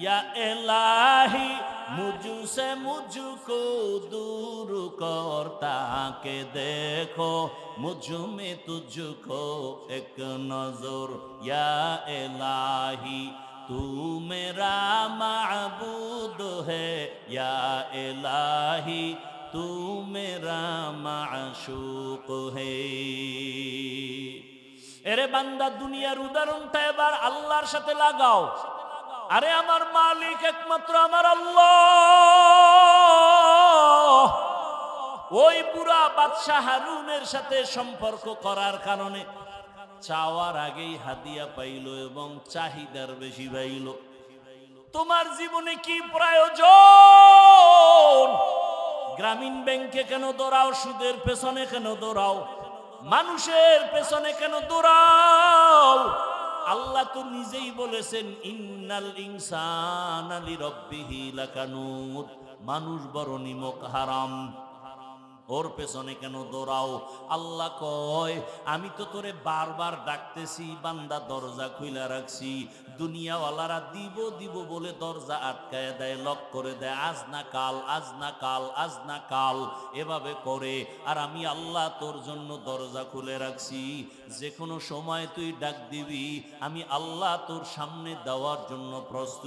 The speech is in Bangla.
या इलाही मुझसे मुझको दूर करता के देखो मुझ में तुझको एक नजर या इलाही तू मेरा माबूद है या इलाही तू मेरा माशूक है। এরে বান্দা দুনিয়ার উদাহরণটা এবার আল্লাহর সাথে লাগাও। আরে আমার মালিক একমাত্র আমার আল্লাহ। ওই বুড়া বাদশাহ হারুনের সাথে সম্পর্ক করার কারণে চাওয়ার আগেই হাদিয়া পাইল এবং চাহিদার বেশি পাইল। তোমার জীবনে কি প্রয়োজন? গ্রামীণ ব্যাংকে কেন দৌড়াও? সুদের পেছনে কেন দৌড়াও? মানুষের পেছনে কেন দৌড়াও? আল্লাহ তো নিজেই বলেছেন ইন্নাল ইনসানা লিরাব্বিহি লাকানুত, মানুষ বড় নিমক হারাম। ওর পেছনে কেন দৌড়াও? আল্লাহ কয় আমি তো তোরে বারবার ডাকতেছি, বান্দা দরজা খুইলা রাখছি। দুনিয়াওয়ালারা দিব দিব বলে দরজা আটকায় দেয়, লক করে দেয়, আজ না কাল, আজ না কাল, আজ না কাল এভাবে করে। আর আমি আল্লাহ তোর জন্য দরজা খুলে রাখছি। যে কোনো সময় তুই ডাক দিবি, আমি আল্লাহ তোর সামনে দেওয়ার জন্য প্রস্তুত।